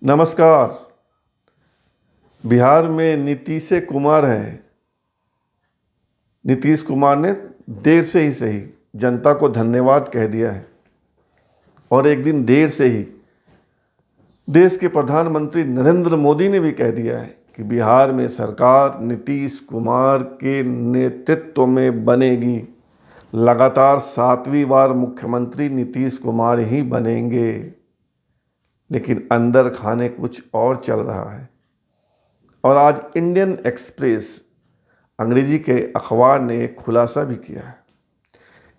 नमस्कार। बिहार में नीतीश कुमार है। नीतीश कुमार ने देर से ही सही जनता को धन्यवाद कह दिया है और एक दिन देर से ही देश के प्रधानमंत्री नरेंद्र मोदी ने भी कह दिया है कि बिहार में सरकार नीतीश कुमार के नेतृत्व में बनेगी। लगातार 7वीं बार मुख्यमंत्री नीतीश कुमार ही बनेंगे, लेकिन अंदर खाने कुछ और चल रहा है। और आज इंडियन एक्सप्रेस अंग्रेजी के अखबार ने एक खुलासा भी किया है।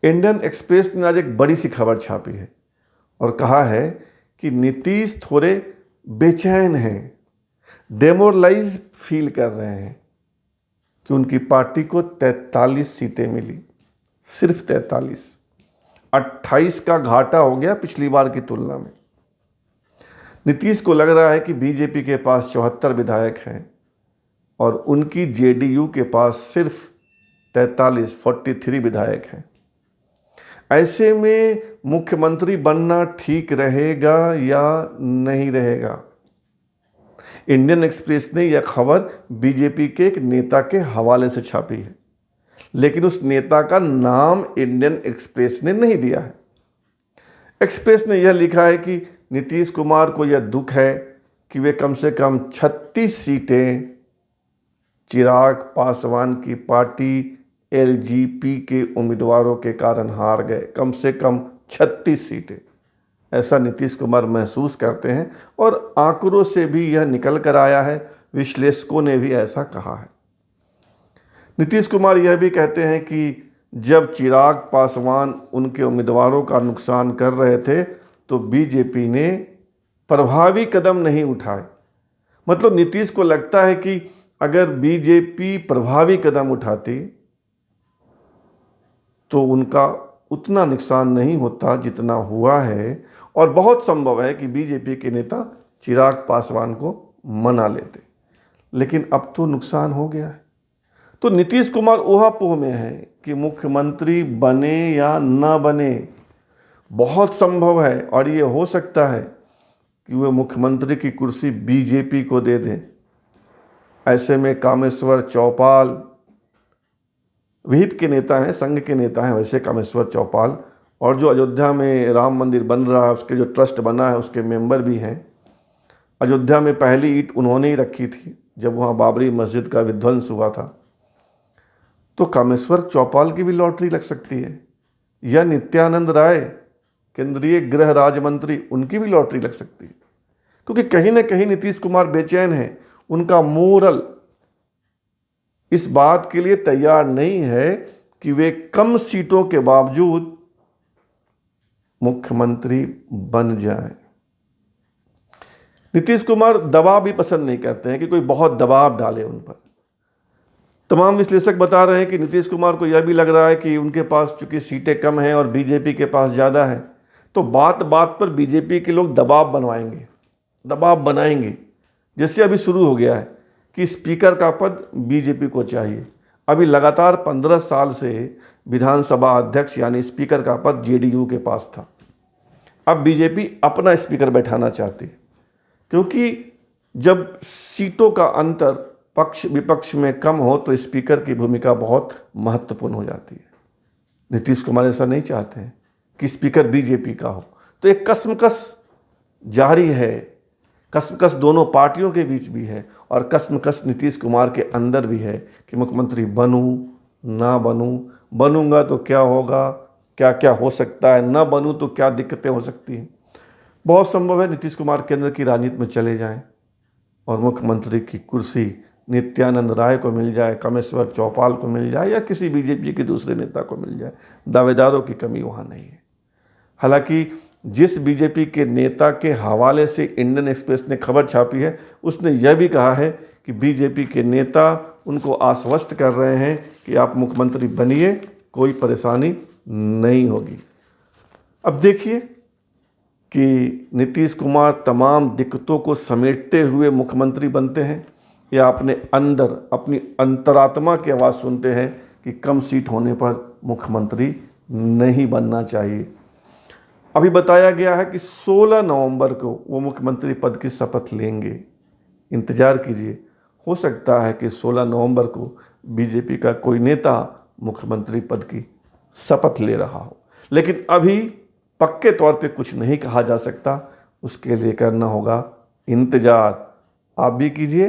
इंडियन एक्सप्रेस ने आज एक बड़ी सी खबर छापी है और कहा है कि नीतीश थोड़े बेचैन हैं, डेमोरलाइज फील कर रहे हैं कि उनकी पार्टी को 43 सीटें मिली, सिर्फ 43। 28 का घाटा हो गया पिछली बार की तुलना में। नीतीश को लग रहा है कि बीजेपी के पास 74 विधायक हैं और उनकी जेडीयू के पास सिर्फ 43 विधायक हैं। ऐसे में मुख्यमंत्री बनना ठीक रहेगा या नहीं रहेगा? इंडियन एक्सप्रेस ने यह खबर बीजेपी के एक नेता के हवाले से छापी है, लेकिन उस नेता का नाम इंडियन एक्सप्रेस ने नहीं दिया है। एक्सप्रेस ने यह लिखा है कि नीतीश कुमार को यह दुख है कि वे कम से कम 36 सीटें चिराग पासवान की पार्टी एलजेपी के उम्मीदवारों के कारण हार गए। कम से कम 36 सीटें, ऐसा नीतीश कुमार महसूस करते हैं और आंकड़ों से भी यह निकल कर आया है। विश्लेषकों ने भी ऐसा कहा है। नीतीश कुमार यह भी कहते हैं कि जब चिराग पासवान उनके उम्मीदवारों का नुकसान कर रहे थे तो बीजेपी ने प्रभावी कदम नहीं उठाए। मतलब नीतीश को लगता है कि अगर बीजेपी प्रभावी कदम उठाती तो उनका उतना नुकसान नहीं होता जितना हुआ है, और बहुत संभव है कि बीजेपी के नेता चिराग पासवान को मना लेते, लेकिन अब तो नुकसान हो गया है। तो नीतीश कुमार ऊहापोह में है कि मुख्यमंत्री बने या न बने। बहुत संभव है और ये हो सकता है कि वे मुख्यमंत्री की कुर्सी बीजेपी को दे दें। ऐसे में कामेश्वर चौपाल विहिप के नेता हैं, संघ के नेता हैं वैसे कामेश्वर चौपाल, और जो अयोध्या में राम मंदिर बन रहा है उसके जो ट्रस्ट बना है उसके मेंबर भी हैं। अयोध्या में पहली ईंट उन्होंने ही रखी थी जब वहाँ बाबरी मस्जिद का विध्वंस हुआ था। तो कामेश्वर चौपाल की भी लॉटरी लग सकती है, या नित्यानंद राय केंद्रीय गृह राज्य मंत्री, उनकी भी लॉटरी लग सकती है। क्योंकि कहीं ना कहीं नीतीश कुमार बेचैन है। उनका मोरल इस बात के लिए तैयार नहीं है कि वे कम सीटों के बावजूद मुख्यमंत्री बन जाएं। नीतीश कुमार दबाव भी पसंद नहीं करते हैं कि कोई बहुत दबाव डाले उन पर। तमाम विश्लेषक बता रहे हैं कि नीतीश कुमार को यह भी लग रहा है कि उनके पास चूंकि सीटें कम हैं और बीजेपी के पास ज़्यादा है, तो बात बात पर बीजेपी के लोग दबाव बनवाएंगे, दबाव बनाएंगे। जैसे अभी शुरू हो गया है कि स्पीकर का पद बीजेपी को चाहिए। अभी लगातार 15 साल से विधानसभा अध्यक्ष यानी स्पीकर का पद जेडीयू के पास था। अब बीजेपी अपना स्पीकर बैठाना चाहती है, क्योंकि जब सीटों का अंतर पक्ष विपक्ष में कम हो तो स्पीकर की भूमिका बहुत महत्वपूर्ण हो जाती है। नीतीश कुमार ऐसा नहीं चाहते हैं कि स्पीकर बीजेपी का हो। तो एक कसमकस जारी है, कसमकस दोनों पार्टियों के बीच भी है और कसमकस नीतीश कुमार के अंदर भी है कि मुख्यमंत्री बनूं ना बनूं, बनूंगा तो क्या होगा, क्या क्या हो सकता है, ना बनूं तो क्या दिक्कतें हो सकती हैं। बहुत संभव है नीतीश कुमार केंद्र की राजनीति में चले जाएं और मुख्यमंत्री की कुर्सी नित्यानंद राय को मिल जाए, कामेश्वर चौपाल को मिल जाए या किसी बीजेपी के दूसरे नेता को मिल जाए। दावेदारों की कमी वहाँ नहीं है। हालांकि जिस बीजेपी के नेता के हवाले से इंडियन एक्सप्रेस ने खबर छापी है उसने यह भी कहा है कि बीजेपी के नेता उनको आश्वस्त कर रहे हैं कि आप मुख्यमंत्री बनिए, कोई परेशानी नहीं होगी। अब देखिए कि नीतीश कुमार तमाम दिक्कतों को समेटते हुए मुख्यमंत्री बनते हैं या अपने अंदर अपनी अंतरात्मा की आवाज़ सुनते हैं कि कम सीट होने पर मुख्यमंत्री नहीं बनना चाहिए। अभी बताया गया है कि 16 नवंबर को वो मुख्यमंत्री पद की शपथ लेंगे। इंतज़ार कीजिए, हो सकता है कि 16 नवंबर को बीजेपी का कोई नेता मुख्यमंत्री पद की शपथ ले रहा हो, लेकिन अभी पक्के तौर पे कुछ नहीं कहा जा सकता। उसके लिए करना होगा इंतज़ार। आप भी कीजिए,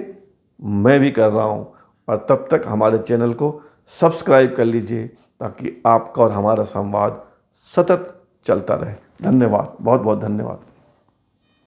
मैं भी कर रहा हूँ, और तब तक हमारे चैनल को सब्सक्राइब कर लीजिए ताकि आपका और हमारा संवाद सतत चलता रहे। धन्यवाद, बहुत बहुत धन्यवाद।